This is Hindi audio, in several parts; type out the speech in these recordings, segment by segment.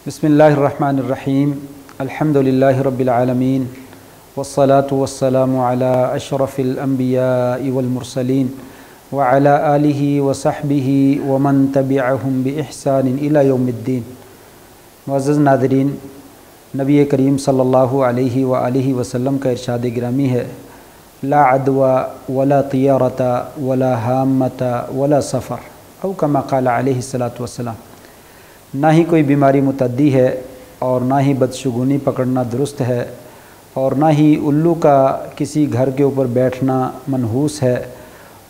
बिस्मिल्लाहिर्रहमानिर्रहीम अल्हम्दुलिल्लाहि रब्बिल आलमीन वस्सलातु वस्सलामु अला अशरफिल अंबियाइ वल मुरसलीन व अला आलिहि व सहबिहि व मन तबिअहुम बि इहसानिन इला यौमिद्दीन। मुअज़्ज़ज़ नाज़रीन, नबी करीम सल्लल्लाहु अलैहि व आलिहि वसल्लम का इरशाद गिरामी है, ला अदवा वला तियारता वला हामता वला सफ़र औ कमा क़ाल अलैहिस्सलातु वस्सलाम। ना ही कोई बीमारी मुतद्दी है और ना ही बदशगुनी पकड़ना दुरुस्त है और ना ही उल्लू का किसी घर के ऊपर बैठना मनहूस है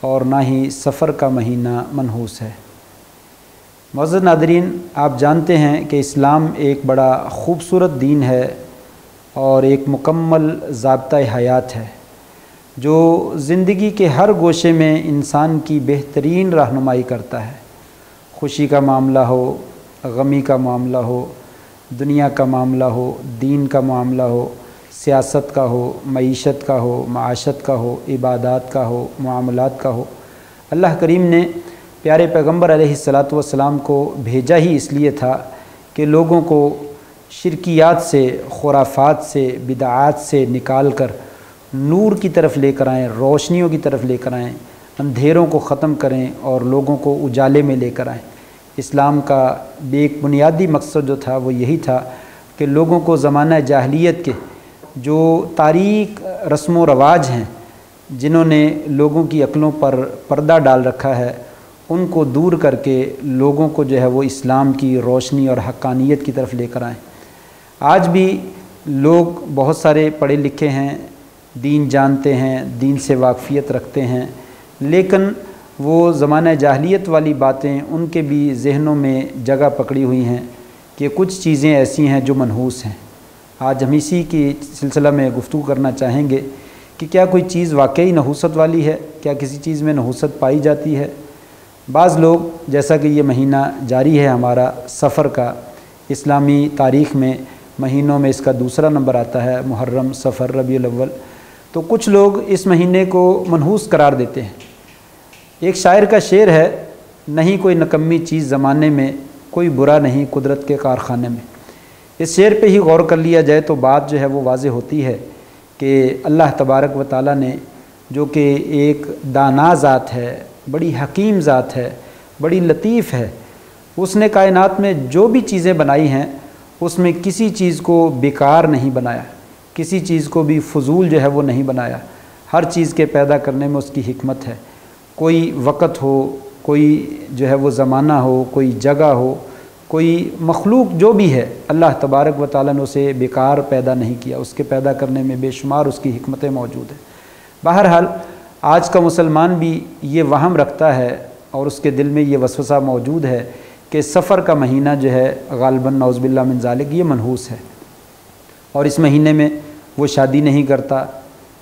और ना ही सफ़र का महीना मनहूस है। मुअज़्ज़ज़ नाज़रीन, आप जानते हैं कि इस्लाम एक बड़ा ख़ूबसूरत दीन है और एक मुकम्मल ज़ाब्ता हयात है जो ज़िंदगी के हर गोशे में इंसान की बेहतरीन रहनुमाई करता है। खुशी का मामला हो, गमी का मामला हो, दुनिया का मामला हो, दीन का मामला हो, सियासत का हो, मईशत का हो, माशत का हो, इबादात का हो, मामलात का हो, अल्लाह करीम ने प्यारे पैगम्बर अलैहिस्सलातु वस्सलाम को भेजा ही इसलिए था कि लोगों को शिरकियात से, खुराफात से, बिदआत से निकाल कर नूर की तरफ लेकर आएँ, रोशनियों की तरफ लेकर आएँ, अंधेरों को ख़त्म करें और लोगों को उजाले में लेकर आएँ। इस्लाम का एक बुनियादी मकसद जो था वो यही था कि लोगों को ज़माना जाहिलियत के जो तारीक रस्म व रवाज हैं, जिन्होंने लोगों की अक़लों पर पर्दा डाल रखा है, उनको दूर करके लोगों को जो है वो इस्लाम की रोशनी और हक्कानियत की तरफ लेकर आएँ। आज भी लोग बहुत सारे पढ़े लिखे हैं, दीन जानते हैं, दीन से वाक़फ़ियत रखते हैं, लेकिन वो ज़माना जाहिलियत वाली बातें उनके भी ज़हनों में जगह पकड़ी हुई हैं कि कुछ चीज़ें ऐसी हैं जो मनहूस हैं। आज हम इसी की सिलसिला में गुफ्तगू करना चाहेंगे कि क्या कोई चीज़ वाकई नहूसत वाली है, क्या किसी चीज़ में नहूसत पाई जाती है। बाज़ लोग, जैसा कि ये महीना जारी है हमारा सफ़र का, इस्लामी तारीख़ में महीनों में इसका दूसरा नंबर आता है, मुहर्रम, सफ़र, रबीउल अव्वल, तो कुछ लोग इस महीने को मनहूस करार देते हैं। एक शायर का शेर है, नहीं कोई नकम्मी चीज़ ज़माने में, कोई बुरा नहीं कुदरत के कारखाने में। इस शेर पे ही गौर कर लिया जाए तो बात जो है वो वाज़े होती है कि अल्लाह तबारक व ताला ने, जो कि एक दाना ज़ात है, बड़ी हकीम ज़ात है, बड़ी लतीफ़ है, उसने कायनात में जो भी चीज़ें बनाई हैं उसमें किसी चीज़ को बेकार नहीं बनाया, किसी चीज़ को भी फजूल जो है वो नहीं बनाया। हर चीज़ के पैदा करने में उसकी हिकमत है। कोई वक़्त हो, कोई जो है वो ज़माना हो, कोई जगह हो, कोई मखलूक जो भी है, अल्लाह तबारक व ताला ने उसे बेकार पैदा नहीं किया। उसके पैदा करने में बेशुमार उसकी हिकमतें मौजूद हैं। बहरहाल आज का मुसलमान भी ये वहम रखता है और उसके दिल में ये वसवसा मौजूद है कि सफ़र का महीना जो है गालिबन नौज़ुबिल्लाह मिन ज़ालिक ये मनहूस है और इस महीने में वो शादी नहीं करता,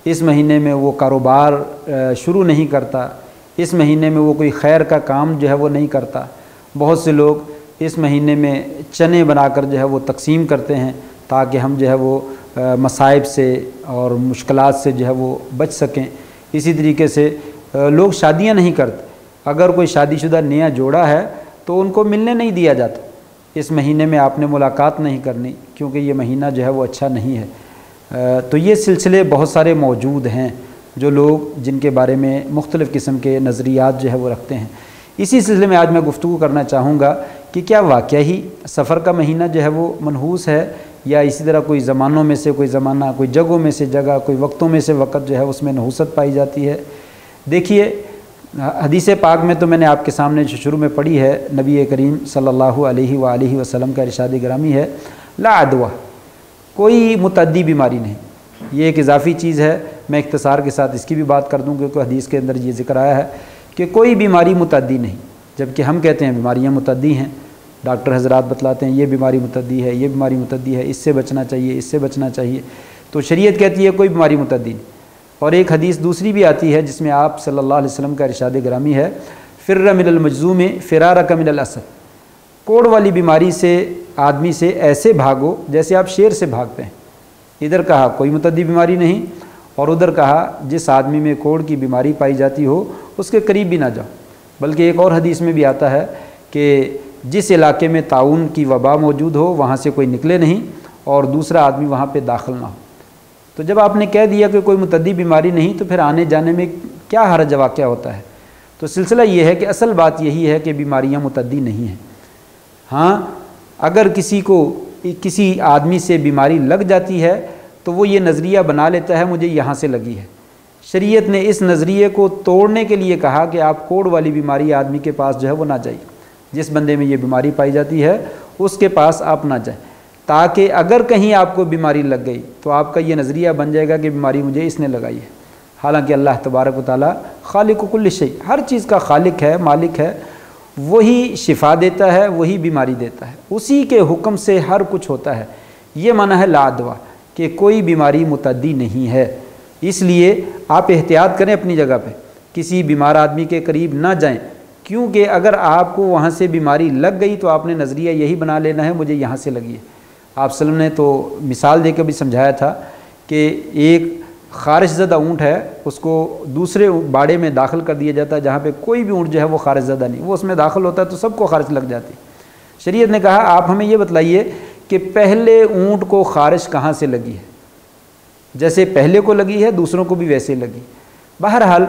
इस महीने में वो कारोबार शुरू नहीं करता, इस महीने में वो कोई खैर का काम जो है वो नहीं करता। बहुत से लोग इस महीने में चने बनाकर जो है वो तकसीम करते हैं ताकि हम जो है वो मसाइब से और मुश्किलात से जो है वो बच सकें। इसी तरीके से लोग शादियां नहीं करते। अगर कोई शादीशुदा नया जोड़ा है तो उनको मिलने नहीं दिया जाता। इस महीने में आपने मुलाकात नहीं करनी क्योंकि ये महीना जो है वो अच्छा नहीं है। तो ये सिलसिले बहुत सारे मौजूद हैं जो लोग, जिनके बारे में मुख्तलिफ़ किस्म के नज़रियात जो है वो रखते हैं। इसी सिलसिले में आज मैं गुफ्तगू करना चाहूँगा कि क्या वाक़ई ही सफ़र का महीना जो है वो मनहूस है या इसी तरह कोई ज़मानों में से कोई ज़माना, कोई जगहों में से जगह, कोई वक्तों में से वक़्त जो है उसमें नहूसत पाई जाती है। देखिए, हदीस पाक में तो मैंने आपके सामने शुरू में पढ़ी है, नबी करीम सल्लल्लाहु अलैहि वसल्लम का इरशाद गिरामी है, ला अदवा, कोई मुतद्दी बीमारी नहीं। ये एक इजाफ़ी चीज़ है, मैं इख्तिसार के साथ इसकी भी बात कर दूँ क्योंकि हदीस के अंदर ये ज़िक्र आया है कि कोई बीमारी मुतद्दी नहीं, जबकि हम कहते हैं बीमारियाँ मुतद्दी हैं। डॉक्टर हजरात बतलाते हैं ये बीमारी मुतद्दी है, ये बीमारी मुतद्दी है, इससे बचना चाहिए, इससे बचना चाहिए। तो शरीयत कहती है कोई बीमारी मुतद्दी नहीं। और एक हदीस दूसरी भी आती है जिसमें आप सल्लल्लाहु अलैहि वसल्लम का इरशाद गिरामी है, फ़िर्र मिनल मजज़ूम फ़िरारक मिनल असद, कोढ़ वाली बीमारी से, आदमी से ऐसे भागो जैसे आप शेर से भागते हैं। इधर कहा कोई मुतद्दी बीमारी नहीं और उधर कहा जिस आदमी में कोढ़ की बीमारी पाई जाती हो उसके करीब भी ना जाओ। बल्कि एक और हदीस में भी आता है कि जिस इलाके में ताउन की वबा मौजूद हो वहाँ से कोई निकले नहीं और दूसरा आदमी वहाँ पे दाखिल ना हो। तो जब आपने कह दिया कि कोई मुतद्दी बीमारी नहीं, तो फिर आने जाने में क्या हर्ज वाक़या होता है। तो सिलसिला ये है कि असल बात यही है कि बीमारियाँ मुतद्दी नहीं हैं। हाँ, अगर किसी आदमी से बीमारी लग जाती है तो वो ये नज़रिया बना लेता है मुझे यहाँ से लगी है। शरीयत ने इस नज़रिए को तोड़ने के लिए कहा कि आप कोढ़ वाली बीमारी आदमी के पास जो है वो ना जाइए। जिस बंदे में ये बीमारी पाई जाती है उसके पास आप ना जाएं, ताकि अगर कहीं आपको बीमारी लग गई तो आपका ये नज़रिया बन जाएगा कि बीमारी मुझे इसने लगाई है। हालांकि अल्लाह तबारक व तआला खालिक कुल्ल शै, हर चीज़ का खालिक है, मालिक है, वही शिफा देता है, वही बीमारी देता है, उसी के हुक्म से हर कुछ होता है। ये माना है ला अदवा कि कोई बीमारी मुतद्दी नहीं है। इसलिए आप एहतियात करें अपनी जगह पे, किसी बीमार आदमी के करीब ना जाएं, क्योंकि अगर आपको वहाँ से बीमारी लग गई तो आपने नज़रिया यही बना लेना है मुझे यहाँ से लगी है। आप सल्लल्लाहु अलैहि वसल्लम ने तो मिसाल देकर भी समझाया था कि एक खारिशज़दा ऊँट है, उसको दूसरे बाड़े में दाखिल कर दिया जाता है जहाँ पे कोई भी ऊँट जो है वो खारिशज़दा नहीं, वो उसमें दाखिल होता है तो सबको खारिश लग जाती। शरीयत ने कहा आप हमें ये बतलाइए कि पहले ऊँट को खारिश कहाँ से लगी है, जैसे पहले को लगी है दूसरों को भी वैसे लगी। बहरहाल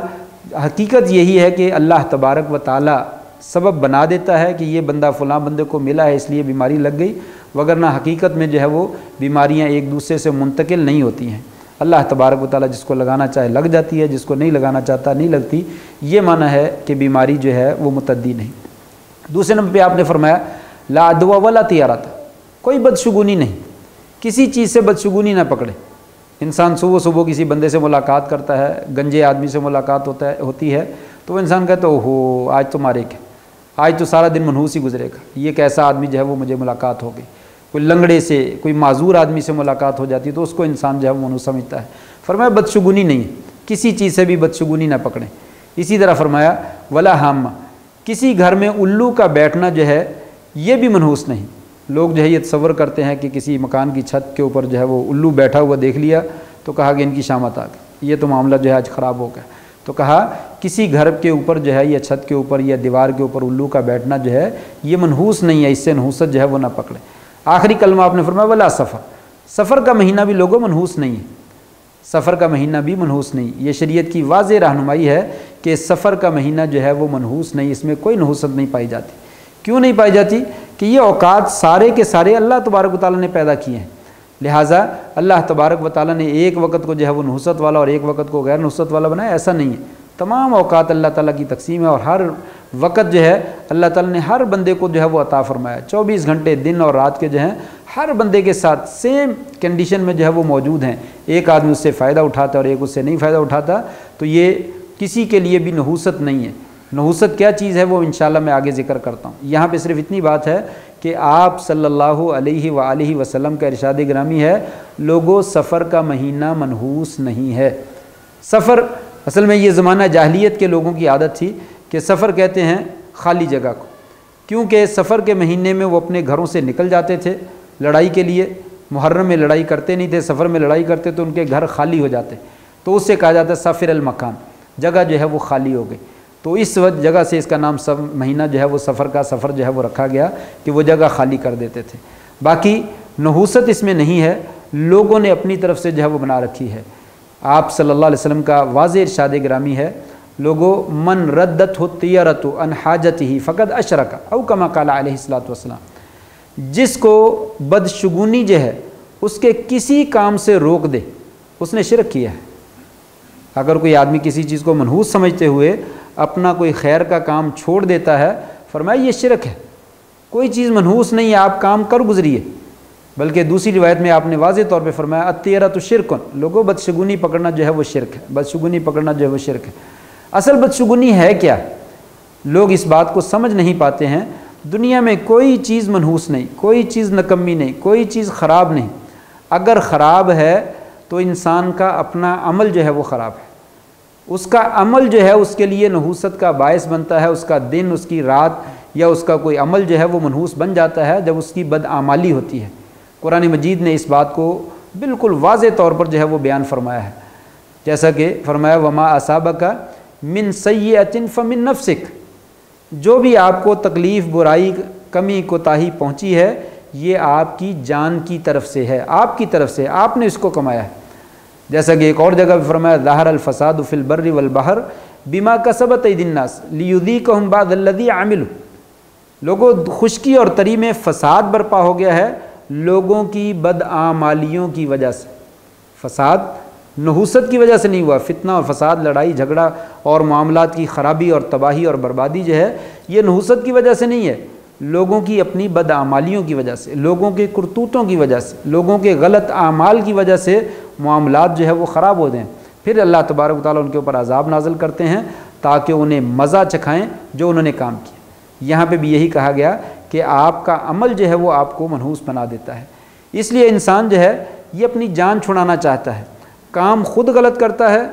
हकीकत यही है कि अल्लाह तबारक व ताला सबब बना देता है कि ये बंदा फ़लाँ बंदे को मिला है इसलिए बीमारी लग गई, वगरना हकीकत में जो है वो बीमारियाँ एक दूसरे से मुंतकिल नहीं होती हैं। अल्लाह तबारक व तआला जिसको लगाना चाहे लग जाती है, जिसको नहीं लगाना चाहता नहीं लगती। ये माना है कि बीमारी जो है वो मुतद्दी नहीं। दूसरे नंबर पे आपने फरमाया ला अदवा वला तियारत, कोई बदशुगुनी नहीं, किसी चीज़ से बदशुगुनी ना पकड़े। इंसान सुबह सुबह किसी बंदे से मुलाकात करता है, गंजे आदमी से मुलाकात होती है तो वो इंसान कहता है ओहो आज तो मारेगा, आज तो सारा दिन मनहूस ही गुजरेगा, ये कैसा आदमी जो है वो मुझे मुलाकात हो गई। कोई लंगड़े से, कोई माजूर आदमी से मुलाकात हो जाती है तो उसको इंसान जो है वो मनहूस समझता है। फरमाया बदशुगुनी नहीं है, किसी चीज़ से भी बदशुगुनी ना पकड़ें। इसी तरह फरमाया वला हामा, किसी घर में उल्लू का बैठना जो है ये भी मनहूस नहीं। लोग जो है ये तसव्वुर करते हैं कि किसी मकान की छत के ऊपर जो है वो उल्लू बैठा हुआ देख लिया तो कहा कि इनकी शामत आ गई, ये तो मामला जो है आज ख़राब हो गया। तो कहा किसी घर के ऊपर जो है या छत के ऊपर या दीवार के ऊपर उल्लू का बैठना जो है ये मनहूस नहीं है, इससे नहूसत जो है वो ना पकड़े। आखिरी कलमा आपने फरमाया वला सफ़र, सफ़र का महीना भी लोगों मनहूस नहीं है, सफ़र का महीना भी मनहूस नहीं। ये शरीयत की वाज़ेह रहनुमाई है कि सफ़र का महीना जो है वो मनहूस नहीं, इसमें कोई नहूसत नहीं पाई जाती। क्यों नहीं पाई जाती कि ये औकात सारे के सारे अल्लाह तबारक व तआला ने पैदा किए हैं। लिहाजा अल्लाह तबारक व तआला ने एक वक़्त को जो है वो नहूसत वाला और एक वक़्त को गैर नहूसत वाला बनाया, ऐसा नहीं है। तमाम औकात अल्लाह ताला की तकसीम है और हर वक़्त जो है अल्लाह ताला ने हर बंदे को जो है वो अता फरमाया। 24 घंटे दिन और रात के जो हैं हर बंदे के साथ सेम कंडीशन में जो है वो मौजूद हैं। एक आदमी उससे फ़ायदा उठाता और एक उससे नहीं फ़ायदा उठाता, तो ये किसी के लिए भी नहूसत नहीं है। नहूसत क्या चीज़ है वो इंशाल्लाह मैं आगे ज़िक्र करता हूँ। यहाँ पे सिर्फ इतनी बात है कि आप सल्लल्लाहु अलैहि वसल्लम का इरशाद गिरामी है, लोगों सफ़र का महीना मनहूस नहीं है। सफ़र असल में ये ज़माना जाहिलियत के लोगों की आदत थी कि सफ़र कहते हैं खाली जगह को, क्योंकि सफ़र के महीने में वो अपने घरों से निकल जाते थे लड़ाई के लिए। मुहर्रम में लड़ाई करते नहीं थे, सफ़र में लड़ाई करते तो उनके घर खाली हो जाते, तो उससे कहा जाता है सफ़िर अल मकान, जगह जो है वो खाली हो गई। तो इस वक्त जगह से इसका नाम सब महीना जो है वो सफ़र का सफ़र जो है वो रखा गया कि वो जगह खाली कर देते थे। बाकी नहूसत इसमें नहीं है, लोगों ने अपनी तरफ से जो है वो बना रखी है। आप सल्लल्लाहु अलैहि वसल्लम का वाज़ेह इरशाद गिरामी है, लोगों मन रद्दत हो तियरतु अन हाजतिही फ़क़द अशरका औ कमा क़ाल अलैहिस्सलातु वस्सलाम, जिसको बदशुगुनी जो है उसके किसी काम से रोक दे उसने शिरक किया है। अगर कोई आदमी किसी चीज़ को मनहूस समझते हुए अपना कोई खैर का काम छोड़ देता है, फरमाया ये शिरक है। कोई चीज़ मनहूस नहीं है, आप काम कर गुजरिए। बल्कि दूसरी रिवायत में आपने वाज़ेह तौर पे फरमाया अत्तियरा तो शिरकुन, लोगों बदशुगुनी पकड़ना जो है वो शिरक है, बदशुगुनी पकड़ना जो है वो शिरक है। असल बदशुगुनी है क्या, लोग इस बात को समझ नहीं पाते हैं। दुनिया में कोई चीज़ मनहूस नहीं, कोई चीज़ नकम्मी नहीं, कोई चीज़ ख़राब नहीं। अगर ख़राब है तो इंसान का अपना अमल जो है वो ख़राब है, उसका अमल जो है उसके लिए नहूसत का बायस बनता है। उसका दिन, उसकी रात या उसका कोई अमल जो है वो मनहूस बन जाता है जब उसकी बदआमाली होती है। कुरान मजीद ने इस बात को बिल्कुल वाज़ेह तौर पर जो है वो बयान फरमाया है, जैसा कि फरमाया वमा असाबका मिन सय्यतिन फमिन नफ्सिक, जो भी आपको तकलीफ़ बुराई कमी कोताही पहुँची है ये आपकी जान की तरफ से है, आपकी तरफ से, आपने इसको कमाया है। जैसा कि एक और जगह फरमाया ज़ाहर अल फसाद फिल बर्रि वल बहर बिमा कसबत ऐदिन नास लियुज़ीक़हुम बाद अल्लज़ी आमिलू। लोगों, खुश्की और तरी में फ़साद बर्पा हो गया है लोगों की बदआमालियों की वजह से। फ़साद नहूसत की वजह से नहीं हुआ, फितना और फसाद, लड़ाई झगड़ा और मामलात की ख़राबी और तबाही और बर्बादी जो है ये नहूसत की वजह से नहीं है, लोगों की अपनी बदआमालियों की वजह से, लोगों के करतूतों की वजह से, लोगों के गलत आमाल की वजह से मामलात जो है वो ख़राब हो जाएँ। फिर अल्लाह तबारक व तआला उनके ऊपर अज़ाब नाज़िल करते हैं ताकि उन्हें मज़ा चखाएँ जो उन्होंने काम किया। यहाँ पे भी यही कहा गया कि आपका अमल जो है वो आपको मनहूस बना देता है। इसलिए इंसान जो है ये अपनी जान छुड़ाना चाहता है, काम खुद गलत करता है,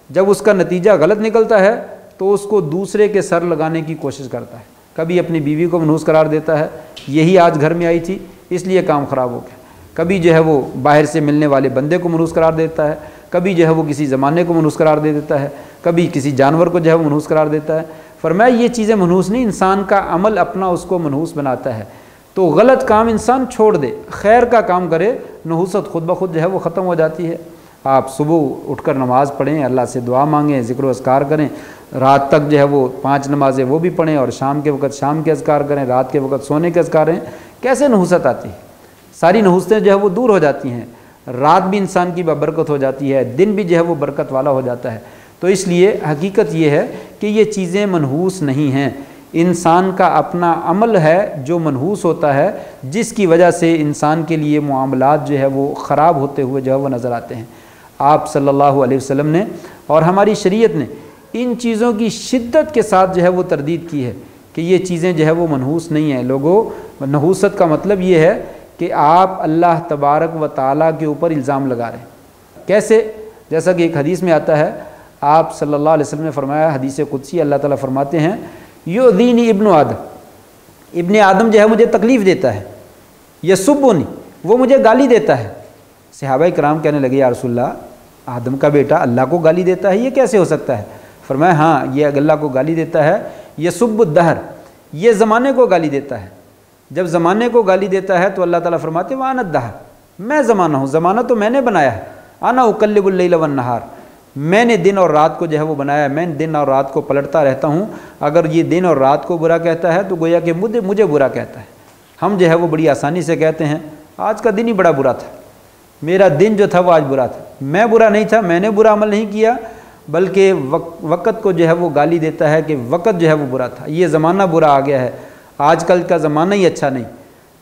जब उसका नतीजा गलत निकलता है तो उसको दूसरे के सर लगाने की कोशिश करता है। कभी अपनी बीवी को मनहूस करार देता है, यही आज घर में आई थी इसलिए काम ख़राब हो गया। कभी जो है वो बाहर से मिलने वाले बंदे को मनहूस करार देता है, कभी जो है वो किसी ज़माने को मनहूस करार दे देता है, कभी किसी जानवर को जो है वो मनहूस करार देता है। फरमाया ये चीज़ें मनहूस नहीं, इंसान का अमल अपना उसको मनहूस बनाता है। तो गलत काम इंसान छोड़ दे, खैर का काम करे, नहूसत खुद ब खुद जो है वो ख़त्म हो जाती है। आप सुबह उठकर नमाज़ पढ़ें, अल्लाह से दुआ मांगें, ज़िक्र अस्कार करें, रात तक जो है वो 5 नमाज़ें वो भी पढ़ें और शाम के वक़्त शाम के अस्कार करें, रात के वक़्त सोने के अस्कार करें। कैसे नहूसत आती है, सारी नहूसतें जो है वो दूर हो जाती हैं, रात भी इंसान की बरकत हो जाती है, दिन भी जो है वो बरकत वाला हो जाता है। तो इसलिए हकीकत ये है कि ये चीज़ें मनहूस नहीं हैं, इंसान का अपना अमल है जो मनहूस होता है, जिसकी वजह से इंसान के लिए मामलात जो है वो ख़राब होते हुए जो है वो नज़र आते हैं। आप सल्लल्लाहु अलैहि वसल्लम ने और हमारी शरीयत ने इन चीज़ों की शिद्दत के साथ जो है वो तरदीद की है कि ये चीज़ें जो है वो मनहूस नहीं हैं। लोगों, नहूसत का मतलब ये है कि आप अल्लाह तबारक व ताला के ऊपर इल्ज़ाम लगा रहे हैं। कैसे? जैसा कि एक हदीस में आता है, आप सल्लल्लाहु अलैहि वसल्लम ने फरमाया, हदीस कुदसी, अल्लाह ताला फरमाते हैं युज़ीनी इब्नु आदम, इब्ने आदम जो है मुझे तकलीफ़ देता है, यसुब्बुनी, वो मुझे गाली देता है। सहाबाए किराम कहने लगे या रसूलल्लाह, आदम का बेटा अल्लाह को गाली देता है, ये कैसे हो सकता है? फरमाया हाँ, ये अल्लाह को गाली देता है। यसुब्बुद्दहर, ये ज़माने को गाली देता है। जब ज़माने को गाली देता है तो अल्लाह ताला फरमाते व अनद्दहर, मैं ज़माना हूँ, ज़माना तो मैंने बनाया है। अना उकल्लिबुल लैल वन नहार, मैंने दिन और रात को जो है वो बनाया, मैं दिन और रात को पलटता रहता हूँ। अगर ये दिन और रात को बुरा कहता है तो गोया कि मुझे बुरा कहता है। हम जो है वो बड़ी आसानी से कहते हैं आज का दिन ही बड़ा बुरा था, मेरा दिन जो था वो आज बुरा था। मैं बुरा नहीं था, मैंने बुरा अमल नहीं किया, बल्कि वक़्त को जो है वो गाली देता है कि वक़्त जो है वो बुरा था, ये ज़माना बुरा आ गया है, आजकल का ज़माना ही अच्छा नहीं।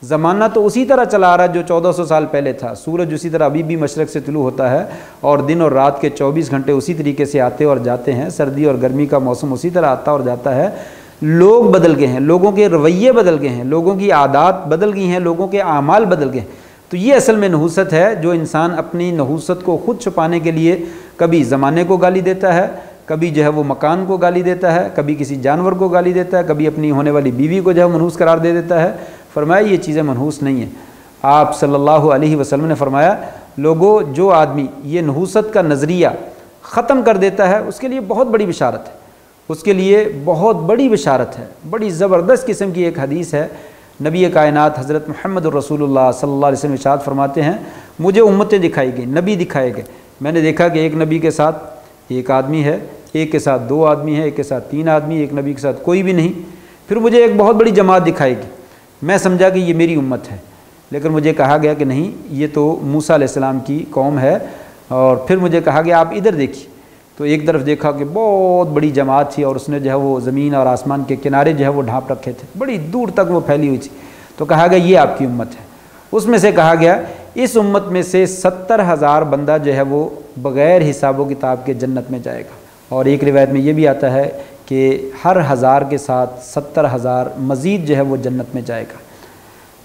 ज़माना तो उसी तरह चला आ रहा है जो 1400 साल पहले था। सूरज उसी तरह अभी भी मशरक़ से तुलू होता है और दिन और रात के 24 घंटे उसी तरीके से आते और जाते हैं। सर्दी और गर्मी का मौसम उसी तरह आता और जाता है। लोग बदल गए हैं, लोगों के रवैये बदल गए हैं, लोगों की आदत बदल गई हैं, लोगों के आमाल बदल गए हैं। तो ये असल में नहूसत है, जो इंसान अपनी नहूसत को खुद छुपाने के लिए कभी ज़माने को गाली देता है, कभी जो है वो मकान को गाली देता है, कभी किसी जानवर को गाली देता है, कभी अपनी होने वाली बीवी को जो है मनहूस करार दे देता है। फरमाया ये चीज़ें मनहूस नहीं हैं। आप सल्लल्लाहु अलैहि वसल्लम ने फरमाया, लोगों, जो आदमी ये नहूसत का नज़रिया ख़त्म कर देता है उसके लिए बहुत बड़ी बिशारत है, उसके लिए बहुत बड़ी बिशारत है। बड़ी ज़बरदस्त किस्म की एक हदीस है। नबी कायनात हज़रत मुहम्मद रसूलुल्लाह सल्लल्लाहु अलैहि वसल्लम इरशाद फरमाते हैं, मुझे उम्मतें दिखाई गई, नबी दिखाए गए। मैंने देखा कि एक नबी के साथ एक आदमी है, एक के साथ 2 आदमी है, एक के साथ 3 आदमी, एक नबी के साथ कोई भी नहीं। फिर मुझे एक बहुत बड़ी जमात दिखाई गई, मैं समझा कि ये मेरी उम्मत है, लेकिन मुझे कहा गया कि नहीं, ये तो मूसा अलैहिस्सलाम की कौम है। और फिर मुझे कहा गया आप इधर देखिए, तो एक तरफ देखा कि बहुत बड़ी जमात थी और उसने जो है वो ज़मीन और आसमान के किनारे जो है वो ढांप रखे थे, बड़ी दूर तक वो फैली हुई थी। तो कहा गया ये आपकी उम्मत है। उसमें से कहा गया इस उम्मत में से 70,000 बंदा जो है वो बग़ैर हिसाब किताब के जन्नत में जाएगा। और एक रिवायत में ये भी आता है कि हर 1000 के साथ 70,000 मज़ीद जो है वो जन्नत में जाएगा।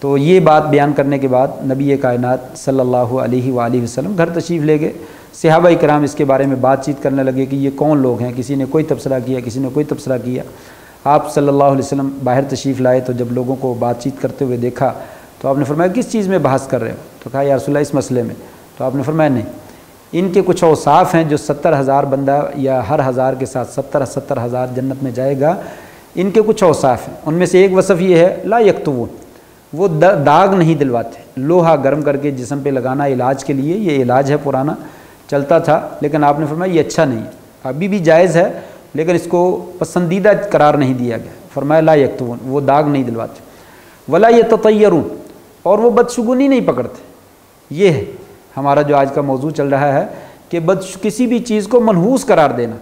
तो ये बात बयान करने के बाद नबी कायनात सल्लल्लाहु अलैहि वसल्लम घर तशरीफ़ ले गए। सहाबा इकराम इसके बारे में बातचीत करने लगे कि ये कौन लोग हैं। किसी ने कोई तबसरा किया, किसी ने कोई तबसरा किया। आप सल्लल्लाहु अलैहि वसल्लम बाहर तशरीफ़ लाए तो जब लोगों को बातचीत करते हुए देखा तो आपने फरमाया किस चीज़ में बहस कर रहे हो? तो कहा या रसूलल्लाह इस मसले में। तो आपने फरमाया नहीं, इनके कुछ औसाफ हैं जो 70,000 बंदा या हर 1000 के साथ 70,000 जन्नत में जाएगा, इनके कुछ औसाफ हैं, उनमें से एक वसफ़ ये है ला यक्तुबून, वो दाग नहीं दिलवाते। लोहा गर्म करके जिस्म पे लगाना इलाज के लिए, ये इलाज है पुराना चलता था, लेकिन आपने फरमाया ये अच्छा नहीं है, अभी भी जायज़ है लेकिन इसको पसंदीदा करार नहीं दिया गया। फरमाया ला यक्तुबून, वो दाग नहीं दिलवाते। वला यततय्यरून, और वो बदशुगुनी नहीं पकड़ते। ये है हमारा जो आज का मौजू चल रहा है कि किसी भी चीज़ को मनहूस करार देना।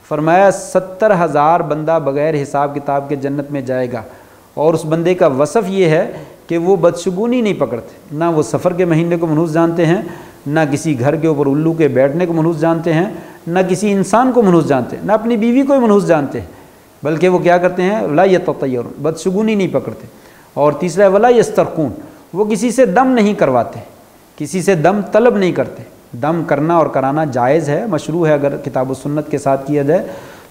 फरमाया 70,000 बंदा बग़ैर हिसाब किताब के जन्नत में जाएगा, और उस बंदे का वसफ़ ये है कि वो बदशुगुनी नहीं पकड़ते। ना वो सफ़र के महीने को मनहूस जानते हैं, ना किसी घर के ऊपर उल्लू के बैठने को मनहूस जानते हैं, ना किसी इंसान को मनहूस जानते हैं, ना अपनी बीवी को मनहूस जानते हैं, बल्कि वो क्या करते हैं ला यततय्यरून, बदशुगुनी नहीं पकड़ते। और तीसरा है वला यस्तरकून, वो किसी से दम नहीं करवाते, किसी से दम तलब नहीं करते। दम करना और कराना जायज़ है, मशरू है अगर किताब व सुन्नत के साथ किया जाए,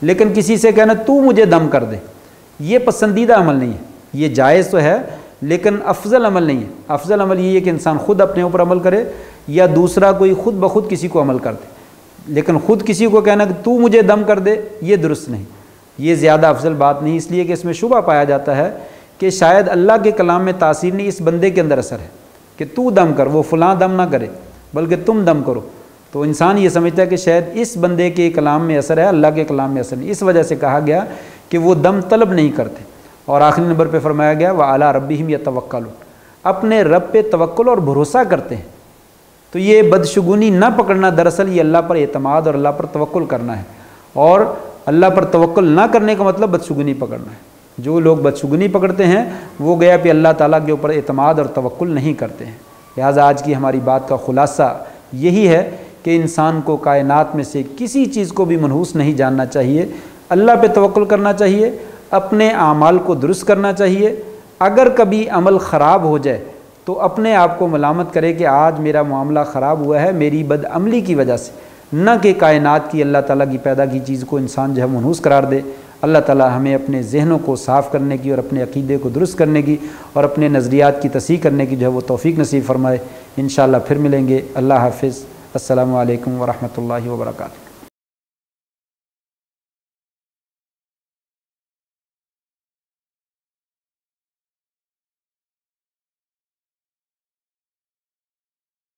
लेकिन किसी से कहना तू मुझे दम कर दे, ये पसंदीदा अमल नहीं है। ये जायज़ तो है लेकिन अफजल अमल नहीं है। अफजल अमल ये है कि इंसान ख़ुद अपने ऊपर अमल करे या दूसरा कोई ख़ुद ब खुद किसी को अमल कर दे, लेकिन ख़ुद किसी को कहना कि तू मुझे दम कर दे, ये दुरुस्त नहीं, ये ज़्यादा अफजल बात नहीं। इसलिए कि इसमें शुबा पाया जाता है कि शायद अल्लाह के कलाम में तासीर नहीं, इस बंदे के अंदर असर है कि तू दम कर, वो फ़लाँ दम ना करे बल्कि तुम दम करो। तो इंसान ये समझता है कि शायद इस बंदे के कलाम में असर है, अल्लाह के कलाम में असर नहीं, इस वजह से कहा गया कि वो दम तलब नहीं करते। और आखिरी नंबर पे फरमाया गया व अला रब्बिहिम यतवक्कलून, अपने रब पे तवक्कुल और भरोसा करते हैं। तो ये बदशुगुनी ना पकड़ना दरअसल ये अल्लाह पर एतमाद और अल्लाह पर तवक्कुल करना है, और अल्लाह पर तवक्कुल ना करने का मतलब बदशुगुनी पकड़ना है। जो लोग बदशुगुनी पकड़ते हैं वो गया कि अल्लाह ताला के ऊपर एतमाद और तवक्कुल नहीं करते हैं। लिहाजा आज की हमारी बात का खुलासा यही है कि इंसान को कायनात में से किसी चीज़ को भी मनहूस नहीं जानना चाहिए, अल्लाह पे तवक्कुल करना चाहिए, अपने आमाल को दुरुस्त करना चाहिए। अगर कभी अमल ख़राब हो जाए तो अपने आप को मलामत करे कि आज मेरा मामला ख़राब हुआ है मेरी बदअमली की वजह से, न कि कायनात की अल्लाह ताला की पैदा की चीज़ को इंसान जो है मनहूस करार दे। अल्लाह ताला हमें अपने ज़हनों को साफ़ करने की और अपने अक़ीदे को दुरुस्त करने की और अपने नज़रियात की तसीह करने की जो है वो तौफ़ीक नसीब फ़रमाए। इंशाअल्लाह फिर मिलेंगे। अल्लाह हाफ़िज़। अस्सलामु अलैकुम व रहमतुल्लाहि व बरकातुहू।